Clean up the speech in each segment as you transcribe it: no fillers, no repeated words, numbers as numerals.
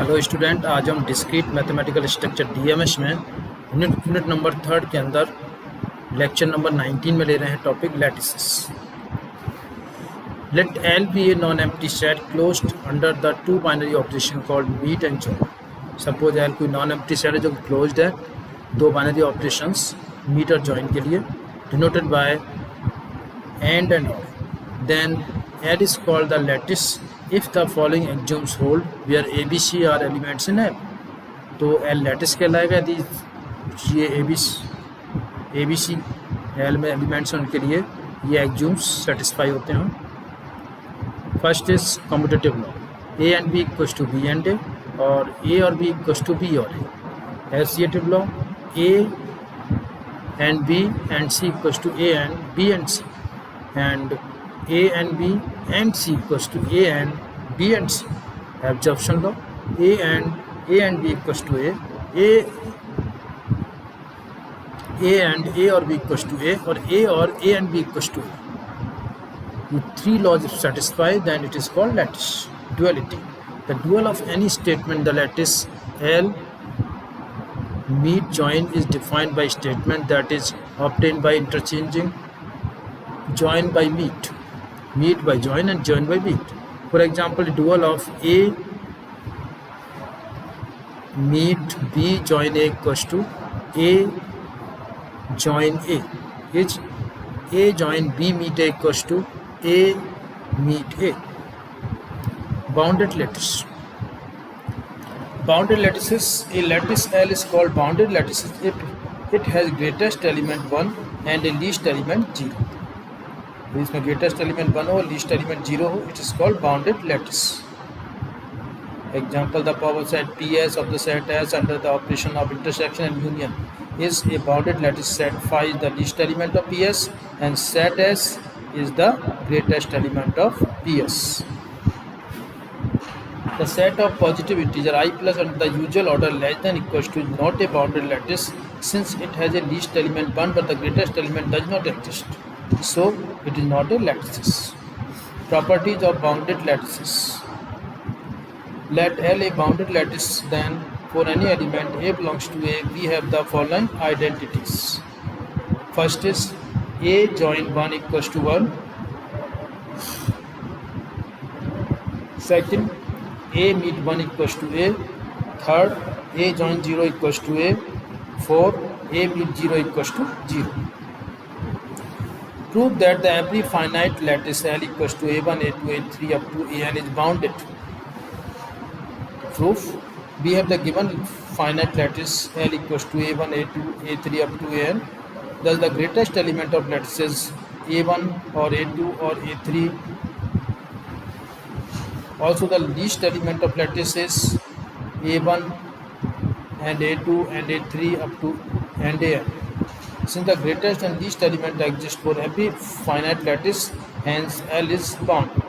Hello student, आज हम discrete mathematical structure DMs में यूनिट नंबर 3 के अंदर लेक्चर नंबर 19 में ले रहे हैं topic lattices. Let L be a non empty set closed under the two binary operation called meet and join. Suppose L कोई नॉन एम्प्टी सेट है जो क्लोज्ड है दो बाइनरी ऑपरेशंस मीट और जॉइन के लिए, डिनोटेड बाय एंड और। Then L is called the lattice if the following axioms hold where ABC are elements in L, तो L लैटिस कहलाएगा यदि ये ABC L में एलिमेंट्स हैं उनके लिए ये एक्जियोम्स सेटिस्फाई होते हैं। First is commutative law, A and B equals to B and A और A और B इक्वल्स टू B और A। Associative law, A and B and C equals to A and B and C and A and B and C equals to A and B and C. Absorption law, A and B equals to A and A or B equals to A or A and B equals to A. If three laws if satisfied, then it is called lattice. Duality, the dual of any statement, the lattice L meet join is defined by statement that is obtained by interchanging join by meet by join and join by meet. For example, the dual of A meet B join A equals to A join A is A join B meet A equals to A meet A. Bounded lattice. Bounded lattices, a lattice L is called bounded lattice if it has greatest element 1 and a least element 0. इसमें greatest element 1 हो, least element 0 हो, it is called bounded lattice. Example, the power set PS of the set S under the operation of intersection and union is a bounded lattice set. Phi is the least element of PS and set S is the greatest element of PS. The set of positive integer I plus under the usual order less than equals to is not a bounded lattice since it has a least element 1 but the greatest element does not exist. So it is not a lattice. Properties of bounded lattices. Let L a bounded lattice, then for any element A belongs to A, we have the following identities. First is A join 1 equals to 1. Second, A meet 1 equals to A. Third, A join 0 equals to A. Fourth, A meet 0 equals to 0. Prove that the every finite lattice L equals to A1, A2, A3 up to An is bounded. Proof: we have the given finite lattice L equals to A1, A2, A3 up to An. Thus the greatest element of lattices A1 or A2 or A3. Also the least element of lattice is A1 and A2 and A3 up to and An. Since the greatest and least element exist for every finite lattice, hence L is bounded.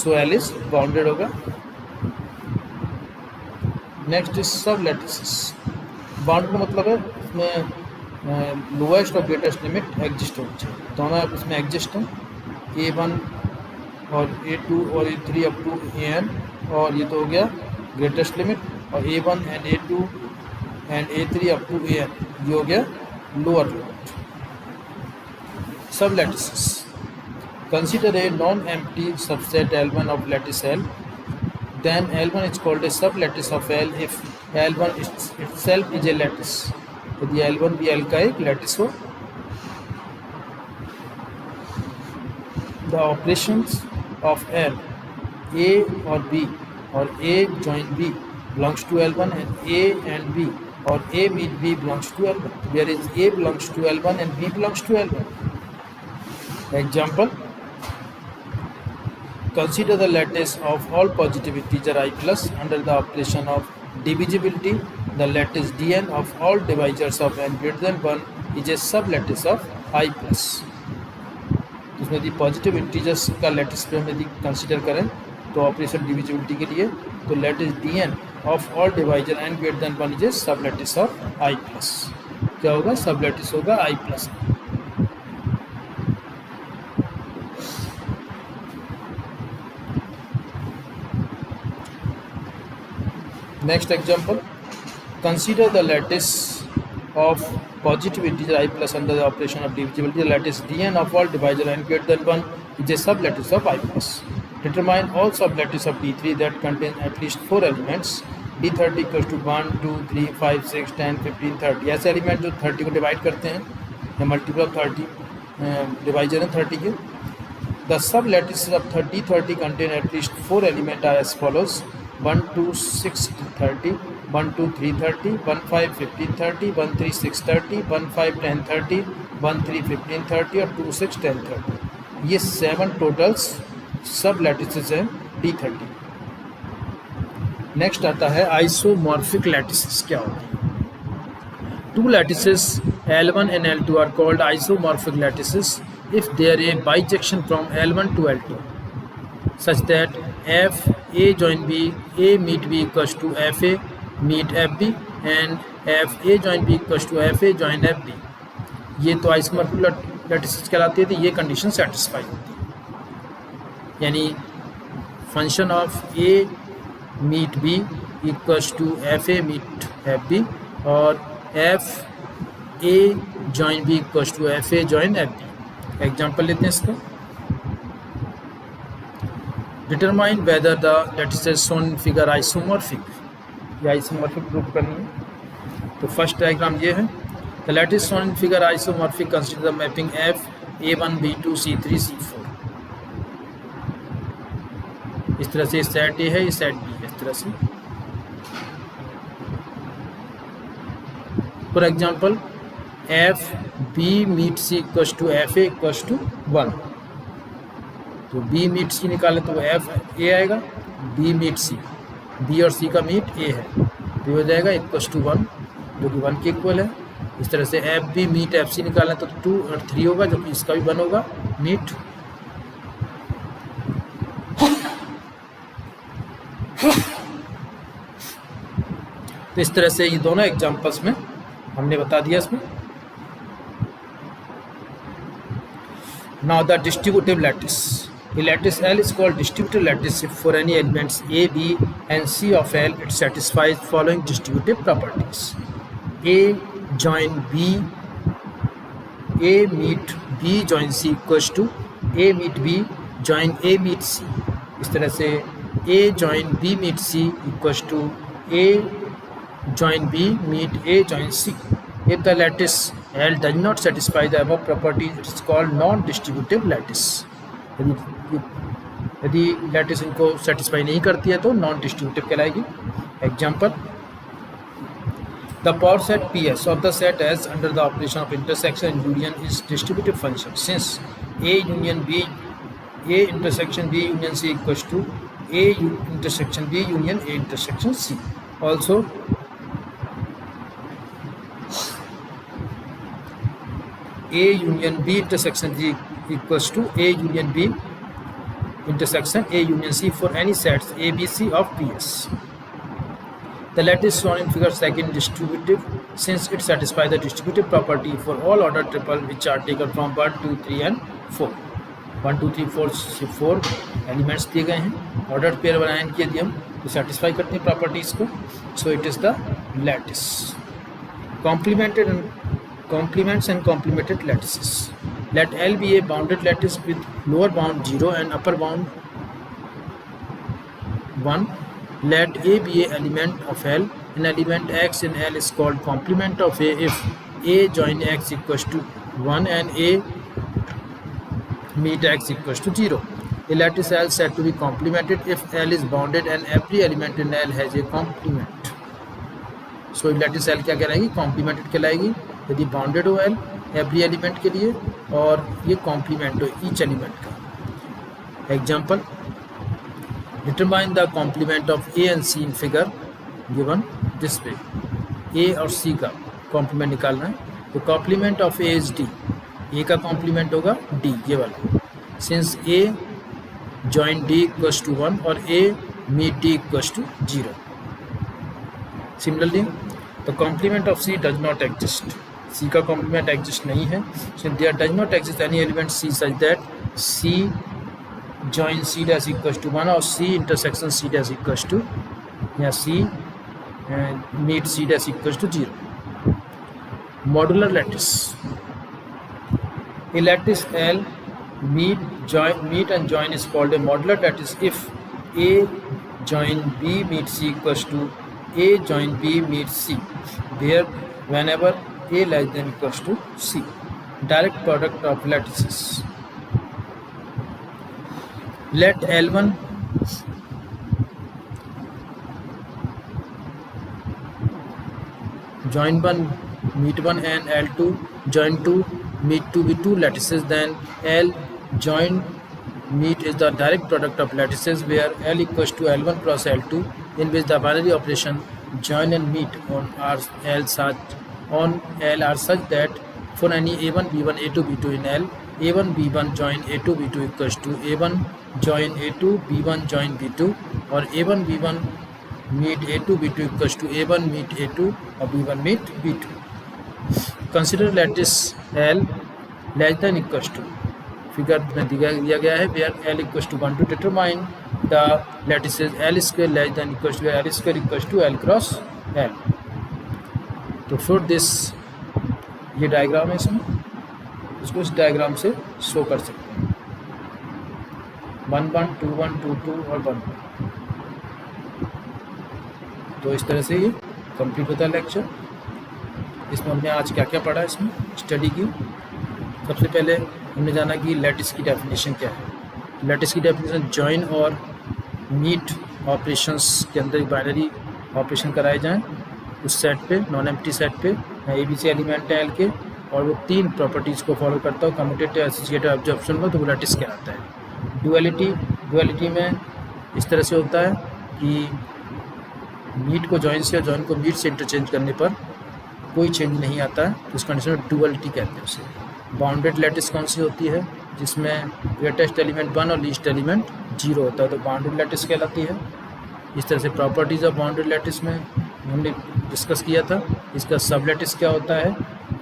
So L is bounded होगा. Next is sub lattices. Bounded का मतलब है इसमें lowest और greatest limit exist होनी चाहिए. दोनों इसमें एग्जिस्ट हैं, A1 और A2 और A3 अप टू An, और ये तो हो गया ग्रेटेस्ट लिमिट, और A1 and A2 and A3 up to An ये हो गया lower limit. Sublattices. Consider a non-empty subset L1 of lattice L. Then L1 is called a sublattice of L if L1 itself is a lattice. यदि L1 भी L का एक lattice हो. The operations of L, A or B or A join B belongs to L1 and A and B or A meet B belongs to L1. Where is A belongs to L1 and B belongs to L1. Example, consider the lattice of all positive integer I plus under the operation of divisibility. The lattice Dn of all divisors of n greater than 1 is a sublattice of I plus. इसमें यदि positive integers का lattice पे हम यदि consider करें तो operation divisibility के लिए, तो lattice Dn of all divisor n greater than 1 is सब लैटिस ऑफ I प्लस. क्या होगा? सब लैटिस होगा I plus. Next example, consider the lattice of positive integer I plus under the operation of divisibility. The lattice Dn of all divisor n greater than 1 is a sublattice of I plus. Determine all sublattice of D3 that contain at least 4 elements. D30 equals to 1, 2, 3, 5, 6, 10, 15, 30. ऐसे element जो 30 को divide करते हैं या multiple of 30 divisor हैं 30 के. The sublatices of 30 contain at least 4 elements are as follows: 1, 2, 6, 30, 1, 2, 3, 30, 1, 5, 15, 30, 1, 3, 6, 30, 1, 5, 10, 30, 1, 3, 15, 30 और 2, 6, 10, 30. ये 7 टोटल्स सब लैटिसेस हैं D30. नेक्स्ट आता है आइसोमॉर्फिक लैटिसेस. क्या होता है? Two lattices L1 and L2 are called isomorphic lattices if they are a bijection from L1 to L2 such that f a join b a meet b equals to f a meet f b and f a join b equals to f a join f b. ये तो isomorphic lattices कहलाती है. ये condition satisfy होती है, यानी function of a meet b equals to F A meet F B और F A join B equals to F A join F B. Example लेते हैं इसका. Determine whether the lattices shown in figure isomorphic. ये isomorphic proof करनी है. तो first diagram ये है. The lattice shown in figure isomorphic consider the mapping F A1 B2 C3 C4. इस तरह से सेट ए है, ये सेट बी है. इस तरह से for example F B meet C equals to F A equals to 1. तो बी मीट सी निकाले तो एफ ए आएगा, बी मीट सी, बी और सी का मीट ए है तो हो जाएगा इक्वल्स टू 1 जो कि 1 के इक्वल है. इस तरह से F B meet F C निकालें तो 2 और 3 होगा जो कि इसका भी 1 होगा मीट. तो इस तरह से ये दोनों एग्जांपल्स में हमने बता दिया इसमें. Now the distributive lattice. A lattice L is called distributive lattice if for any elements A, B and C of L it satisfies following distributive properties. A join B, A meet B join C equals to A meet B join A meet C. इस तरह से A join B meet C equals to A join B meet A join C. If the lattice L does not satisfy the above properties, it is called non-distributive lattice. यदि lattice इनको satisfy नहीं करती है तो non distributive कहलाएगी. Example, the power set P S of the set as under the operation of intersection union is distributive function since A union B A intersection B union C equals to A intersection B union A intersection C. Also A union B intersection G equals to A union B intersection A union C for any sets A, B, C of PS. The lattice shown in figure second distributive since it satisfies the distributive property for all order triple which are taken from 1, 2, 3 and 4. 1, 2, 3, 4 से 4 elements दिए गए हैं. Order pair बनाए इनके यदि हम तो satisfy करते हैं प्रॉपर्टीज़ को. So it is the lattice. Complements and complemented lattices. Let L be a bounded lattice with lower bound 0 and upper bound 1. Let A be an element of L. An element X in L is called complement of A if A join X equals to 1 and A meet X equals to 0. A lattice L said to be complemented if L is bounded and every element in L has a complement. So lattice L क्या कहलाएगी? Complemented कहलाएगी यदि bounded हो L every element के लिए और ये complement हो ईच एलिमेंट का. Example, determine the complement of A and C in figure given this way. A और सी का कॉम्प्लीमेंट निकालना है. तो complement of A is D. A का कॉम्प्लीमेंट होगा डी ये वाला since A join D equals to 1 और A meet D equals to 0. Similarly the complement of C does not exist. C का कॉम्प्लीमेंट एग्जिस्ट नहीं है. So there does not exist any element C such that C join C dash equals to 1 और C intersection C dash equals to या C meet C dash equals to 0. Modular lattice. A lattice L meet and join is called a modular lattice if A join B meet C equals to A join B meet C, where whenever A less than equals to C. Direct product of lattices. Let L1 join 1 meet 1 and L2 join 2 meet 2 with 2 lattices, then L join meet is the direct product of lattices where L equals to L1 plus L2, in which the binary operation join and meet on L are such that for any A1 B1 A2 B2 in L, A1 B1 join A2 B2 equals to A1 join A2 B1 join B2, or A1 B1 meet A2 B2 equals to A1 meet A2 or B1 meet B2. Consider lattice L less than equals to, figure में दिया गया है where L equals to 1 to determine the lattices L square less than equals to L square equals to L cross L. तो फिर this ये diagram है, इसमें इसको इस डायग्राम से शो कर सकते हैं 1 1 2 1 2 2 और 1 1. तो इस तरह से ये कंप्लीट होता है लेक्चर. इसमें हमने आज क्या क्या पढ़ा, इसमें स्टडी की. सबसे पहले हमने जाना कि लैटिस की डेफिनेशन क्या है. लैटिस की डेफिनेशन जॉइन और मीट ऑपरेशंस के अंदर बाइनरी ऑपरेशन कराए जाएं उस सेट पे, नॉन एम्प्टी सेट पे. ABC एलिमेंट है L के और वो 3 प्रॉपर्टीज़ को फॉलो करता हो, कम्यूटेटिव एसोसिएटिव एब्जॉर्प्शन में, तो वो लैटिस कहलाता है. डुअलिटी में इस तरह से होता है कि मीट को जॉइन से और जॉइन को मीट से इंटरचेंज करने पर कोई चेंज नहीं आता है, तो उस कंडीशन में डुअलिटी कहते हैं उसे. बाउंडेड लैटिस कौन सी होती है, जिसमें ग्रेटेस्ट एलिमेंट 1 और लीस्ट एलिमेंट 0 होता है, तो बाउंडेड लैटिस कहलाती है. इस तरह से प्रॉपर्टीज़ ऑफ बाउंडेड लैटिस में हमने डिस्कस किया था. इसका सब लैटिस क्या होता है,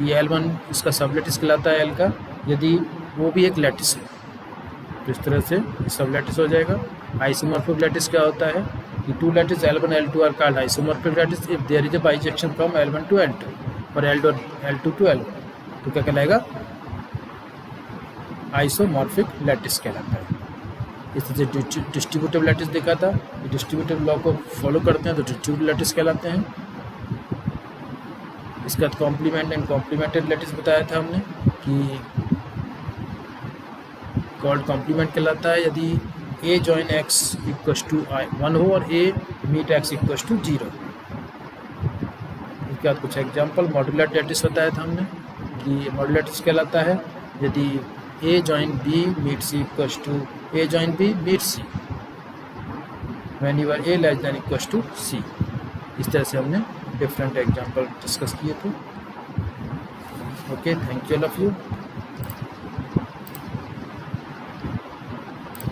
ये L1 इसका सब लैटिस कहलाता है L का, यदि वो भी एक लैटिस है, तो इस तरह से सब लैटिस हो जाएगा. आइसोमॉर्फिक लैटिस क्या होता है कि 2 lattice L1 L2 are called isomorphic lattice if there is a bijection from L1 to L2 और L2 to L1, तो क्या कहलाएगा, आइसोमॉर्फिक लैटिस कहलाता है. इस तरह से डिस्ट्रीब्यूटिव लैटिस देखा था, डिस्ट्रीब्यूटिव लॉ को फॉलो करते हैं तो डिस्ट्रीब्यूटिव लैटिस कहलाते हैं. इसका कॉम्प्लीमेंट एंड कॉम्प्लीमेंटेड लैटिस बताया था हमने कि कॉल्ड कॉम्प्लीमेंट कहलाता है यदि A join X equals to 1 हो और A meet X equals to 0. इसके बाद कुछ एग्जाम्पल मॉड्यूलर लैटिस बताया था हमने कि मॉड्यूलर लैटिस कहलाता है यदि A join B meet C equals to A join B meet C when A less than equals to C. इस तरह से हमने डिफरेंट एग्जाम्पल डिस्कस किए थे. Okay, thank you all of you.